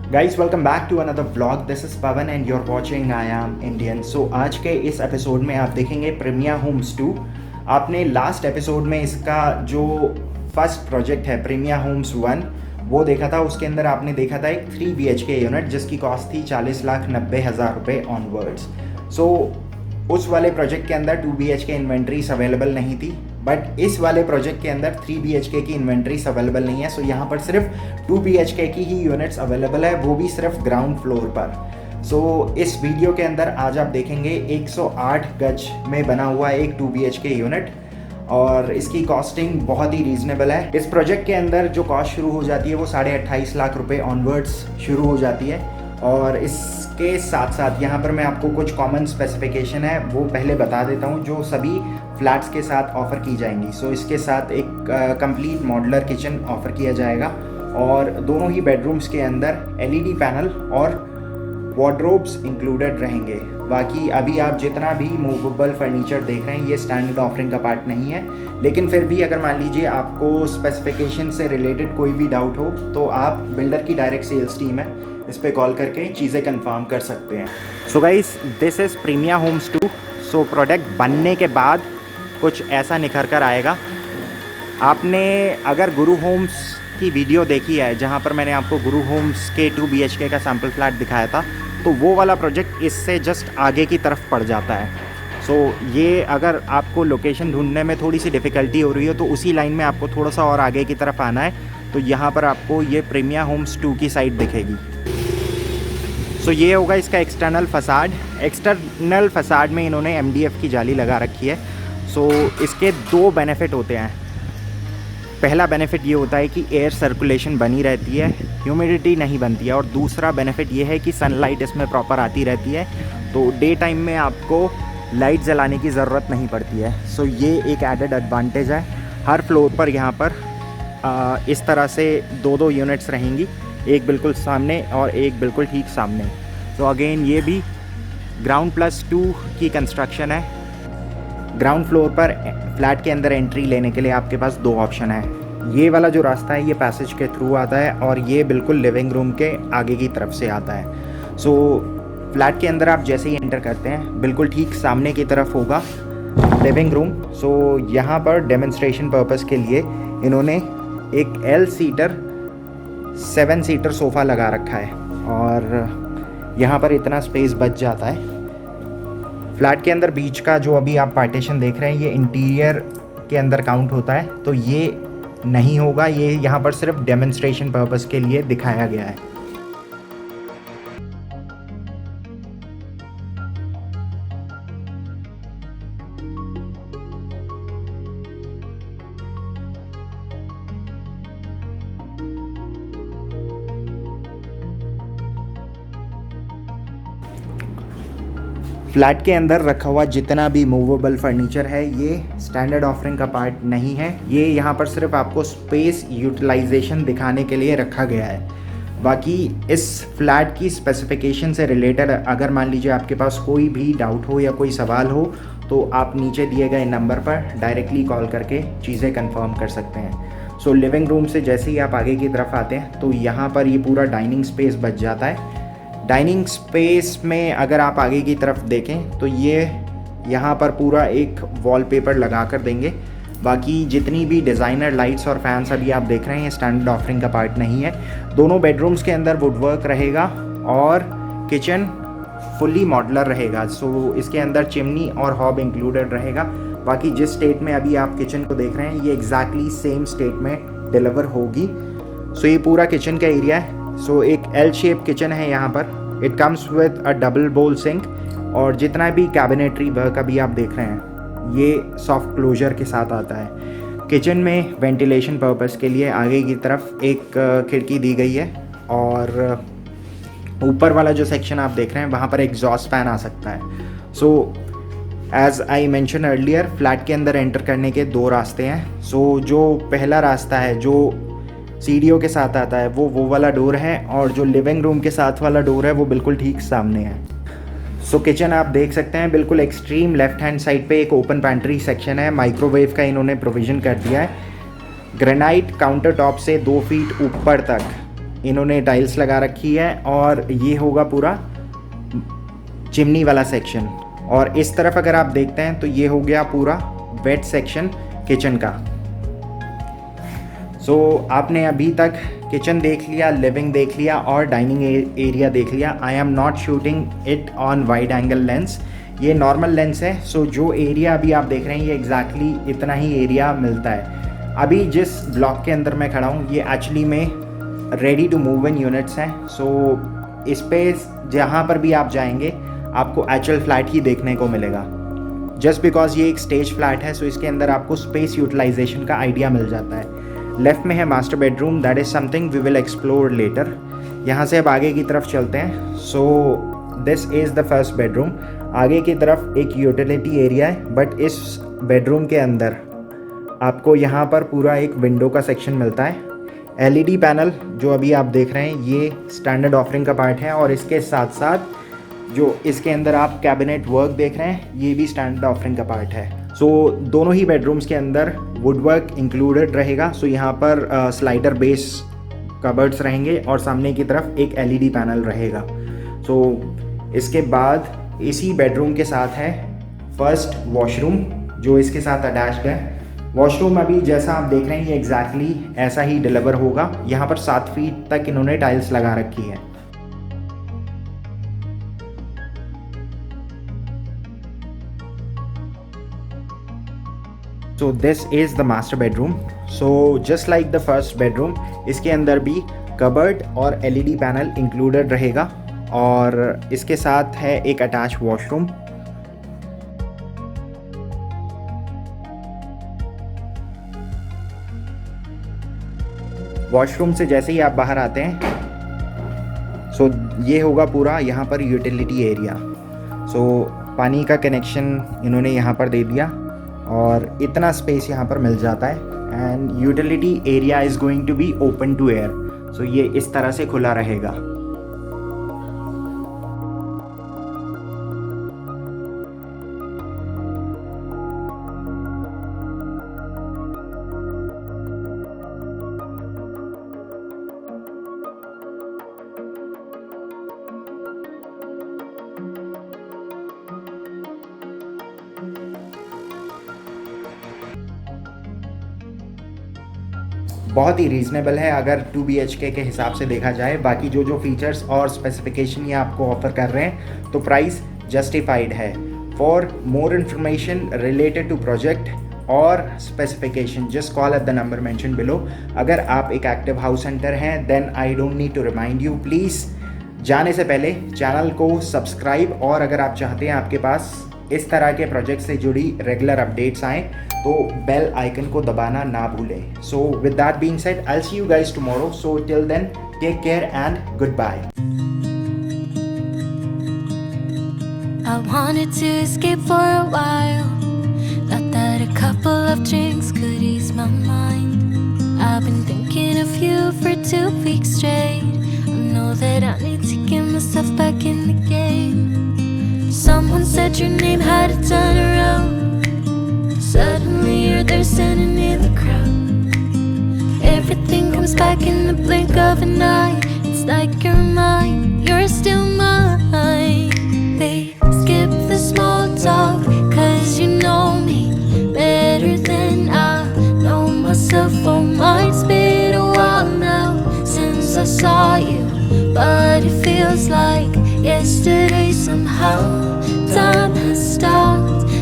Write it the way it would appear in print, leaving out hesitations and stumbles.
Guys welcome back to another vlog. This is Pawan and you are watching I am Indian. So आज के इस episode में आप देखेंगे प्रीमिया होम्स 2। आपने लास्ट एपिसोड में इसका जो फर्स्ट प्रोजेक्ट है प्रीमिया होम्स 1 वो देखा था। उसके अंदर आपने देखा था एक 3 BHK यूनिट जिसकी कॉस्ट थी 40,90,000 रुपये ऑनवर्ड्स। सो उस वाले प्रोजेक्ट के अंदर 2 BHK इन्वेंट्रीज अवेलेबल नहीं थी, बट इस वाले प्रोजेक्ट के अंदर 3 BHK की इन्वेंट्रीज अवेलेबल नहीं है। सो यहाँ पर सिर्फ 2 BHK की ही यूनिट्स अवेलेबल है, वो भी सिर्फ ग्राउंड फ्लोर पर। सो इस वीडियो के अंदर आज आप देखेंगे 108 गज में बना हुआ एक 2 BHK यूनिट और इसकी कॉस्टिंग बहुत ही रीज़नेबल है। इस प्रोजेक्ट के अंदर जो कॉस्ट शुरू हो जाती है वो 28.5 लाख रुपए ऑनवर्ड्स शुरू हो जाती है। और इसके साथ साथ यहाँ पर मैं आपको कुछ कॉमन स्पेसिफिकेशन है वो पहले बता देता हूँ जो सभी फ्लैट्स के साथ ऑफ़र की जाएंगी। सो इसके साथ एक कंप्लीट मॉड्यूलर किचन ऑफ़र किया जाएगा और दोनों ही बेडरूम्स के अंदर LED पैनल और वार्डरोब्स इंक्लूडेड रहेंगे। बाकी अभी आप जितना भी मूवेबल फर्नीचर देख रहे हैं ये स्टैंडर्ड ऑफरिंग का पार्ट नहीं है, लेकिन फिर भी अगर मान लीजिए आपको स्पेसिफिकेशन से रिलेटेड कोई भी डाउट हो तो आप बिल्डर की डायरेक्ट सेल्स टीम है, इस पर कॉल करके चीज़ें कंफर्म कर सकते हैं। So guys this is Premia Homes 2। So product बनने के बाद कुछ ऐसा निखर कर आएगा। आपने अगर गुरु होम्स की वीडियो देखी है जहाँ पर मैंने आपको गुरु होम्स के 2 BHK का सैम्पल फ्लैट दिखाया था, तो वो वाला प्रोजेक्ट इससे जस्ट आगे की तरफ पड़ जाता है। सो ये अगर आपको लोकेशन ढूंढने में थोड़ी सी डिफ़िकल्टी हो रही हो तो उसी लाइन में आपको थोड़ा सा और आगे की तरफ आना है, तो यहाँ पर आपको ये प्रीमिया होम्स 2 की साइड दिखेगी। सो ये होगा इसका एक्सटर्नल फसाड। एक्सटर्नल फसाड में इन्होंने MDF की जाली लगा रखी है। सो इसके दो बेनिफिट होते हैं। पहला बेनिफिट ये होता है कि एयर सर्कुलेशन बनी रहती है, ह्यूमिडिटी नहीं बनती है, और दूसरा बेनिफिट ये है कि सनलाइट इसमें प्रॉपर आती रहती है, तो डे टाइम में आपको लाइट जलाने की ज़रूरत नहीं पड़ती है। सो ये एक एडेड एडवांटेज है। हर फ्लोर पर यहाँ पर इस तरह से दो यूनिट्स रहेंगी, एक बिल्कुल सामने और एक बिल्कुल ठीक सामने। तो अगेन ये भी ग्राउंड +2 की कंस्ट्रक्शन है। ग्राउंड फ्लोर पर फ्लैट के अंदर एंट्री लेने के लिए आपके पास दो ऑप्शन है। ये वाला जो रास्ता है ये पैसेज के थ्रू आता है और ये बिल्कुल लिविंग रूम के आगे की तरफ से आता है। सो फ्लैट के अंदर आप जैसे ही एंटर करते हैं बिल्कुल ठीक सामने की तरफ होगा लिविंग रूम। सो यहाँ पर डेमोन्स्ट्रेशन पर्पज़ के लिए इन्होंने एक L सीटर 7 सीटर सोफ़ा लगा रखा है और यहाँ पर इतना स्पेस बच जाता है। फ्लैट के अंदर बीच का जो अभी आप पार्टीशन देख रहे हैं ये इंटीरियर के अंदर काउंट होता है, तो ये नहीं होगा, ये यहाँ पर सिर्फ डेमोन्स्ट्रेशन पर्पज़ के लिए दिखाया गया है। फ्लैट के अंदर रखा हुआ जितना भी मूवेबल फर्नीचर है ये स्टैंडर्ड ऑफरिंग का पार्ट नहीं है, ये यहाँ पर सिर्फ आपको स्पेस यूटिलाइजेशन दिखाने के लिए रखा गया है। बाकी इस फ्लैट की स्पेसिफिकेशन से रिलेटेड अगर मान लीजिए आपके पास कोई भी डाउट हो या कोई सवाल हो तो आप नीचे दिए गए नंबर पर डायरेक्टली कॉल करके चीज़ें कंफर्म कर सकते हैं। सो लिविंग रूम से जैसे ही आप आगे की तरफ आते हैं तो यहाँ पर ये पूरा डाइनिंग स्पेस बच जाता है। डाइनिंग स्पेस में अगर आप आगे की तरफ देखें तो ये यहाँ पर पूरा एक वॉलपेपर लगा कर देंगे। बाकी जितनी भी डिज़ाइनर लाइट्स और फैंस अभी आप देख रहे हैं ये स्टैंडर्ड ऑफरिंग का पार्ट नहीं है। दोनों बेडरूम्स के अंदर वुडवर्क रहेगा और किचन फुल्ली मॉड्यूलर रहेगा। सो इसके अंदर चिमनी और हॉब इंक्लूडेड रहेगा। बाकी जिस स्टेट में अभी आप किचन को देख रहे हैं ये एग्जैक्टली सेम स्टेट में डिलीवर होगी। सो ये पूरा किचन का एरिया है। सो एक L शेप किचन है यहाँ पर। It comes with a double बोल सिंक और जितना भी कैबिनेटरी वर्क अभी आप देख रहे हैं ये सॉफ्ट क्लोजर के साथ आता है। किचन में वेंटिलेशन पर्पस के लिए आगे की तरफ एक खिड़की दी गई है और ऊपर वाला जो सेक्शन आप देख रहे हैं वहाँ पर एग्जॉस्ट फैन आ सकता है। So as I mention earlier flat के अंदर एंटर करने के दो रास्ते हैं। सो जो पहला रास्ता है जो सीढ़ियों के साथ आता है वो वाला डोर है और जो लिविंग रूम के साथ वाला डोर है वो बिल्कुल ठीक सामने है। सो किचन आप देख सकते हैं बिल्कुल एक्सट्रीम लेफ्ट हैंड साइड पे एक ओपन पैंट्री सेक्शन है। माइक्रोवेव का इन्होंने प्रोविज़न कर दिया है। ग्रेनाइट काउंटर टॉप से 2 फीट ऊपर तक इन्होंने टाइल्स लगा रखी है और ये होगा पूरा चिमनी वाला सेक्शन। और इस तरफ अगर आप देखते हैं तो ये हो गया पूरा वेट सेक्शन किचन का। सो आपने अभी तक किचन देख लिया, लिविंग देख लिया और डाइनिंग एरिया देख लिया। I am not shooting it on wide angle lens, ये नॉर्मल लेंस है। सो जो एरिया अभी आप देख रहे हैं ये एग्जैक्टली इतना ही एरिया मिलता है। अभी जिस ब्लॉक के अंदर मैं खड़ा हूँ ये एक्चुअली में ready to move in units हैं। सो इस पे जहाँ पर भी आप जाएंगे आपको एक्चुअल फ्लैट ही देखने को मिलेगा। जस्ट बिकॉज ये एक स्टेज फ्लैट है सो इसके अंदर आपको स्पेस यूटिलाइजेशन का आइडिया मिल जाता है। लेफ्ट में है master bedroom, that is something we will explore later. यहाँ से अब आगे की तरफ चलते हैं। So this is the first bedroom. आगे की तरफ एक यूटिलिटी एरिया है, बट इस बेडरूम के अंदर आपको यहाँ पर पूरा एक विंडो का सेक्शन मिलता है। एलईडी पैनल जो अभी आप देख रहे हैं ये स्टैंडर्ड ऑफरिंग का पार्ट है, और इसके साथ साथ जो इसके अंदर आप कैबिनेट वर्क देख रहे हैं ये भी स्टैंडर्ड ऑफरिंग का पार्ट है। सो दोनों ही बेडरूम्स के अंदर वुडवर्क इंक्लूडेड रहेगा। सो यहाँ पर स्लाइडर बेस कबर्ड्स रहेंगे और सामने की तरफ एक एलईडी पैनल रहेगा। सो इसके बाद इसी बेडरूम के साथ है फर्स्ट वॉशरूम जो इसके साथ अटैच्ड है। वॉशरूम अभी जैसा आप देख रहे हैं ये एग्जैक्टली ऐसा ही डिलीवर होगा। यहाँ पर 7 फीट तक इन्होंने टाइल्स लगा रखी है। सो this is the master bedroom. So just like the first bedroom इसके अंदर भी कबर्ड और एलईडी पैनल इंक्लूडेड रहेगा, और इसके साथ है एक अटैच वॉशरूम। वॉशरूम से जैसे ही आप बाहर आते हैं सो ये होगा पूरा यहाँ पर यूटिलिटी एरिया। सो पानी का कनेक्शन इन्होंने यहाँ पर दे दिया और इतना स्पेस यहाँ पर मिल जाता है। And utility area is going to be open to air. So ये इस तरह से खुला रहेगा। बहुत ही रीज़नेबल है अगर 2 BHK के हिसाब से देखा जाए। बाकी जो जो फीचर्स और स्पेसिफिकेशन ये आपको ऑफर कर रहे हैं तो प्राइस जस्टिफाइड है। For more information related to project और specification just call at the number mention below. अगर आप एक एक्टिव हाउस हंटर हैं then I don't need to remind you, please जाने से पहले चैनल को सब्सक्राइब, और अगर आप चाहते हैं आपके पास इस तरह के प्रोजेक्ट से जुड़ी रेगुलर अपडेट्स आएँ तो बेल आइकन को दबाना ना भूलें। So with that being said I will see you guys tomorrow. So till then take care and goodbye. I wanted to escape for a while. Thought that a couple of drinks could ease my mind. I've been thinking of you for 2 weeks straight. I know that I need to get myself back in the game. Someone said your name had a turn around. Suddenly you're there standing in the crowd. Everything comes back in the blink of an eye. It's like you're mine, you're still mine. They skip the small talk, 'cause you know me better than I know myself. Oh, it's been a while now since I saw you, but it feels like yesterday somehow. Time has stopped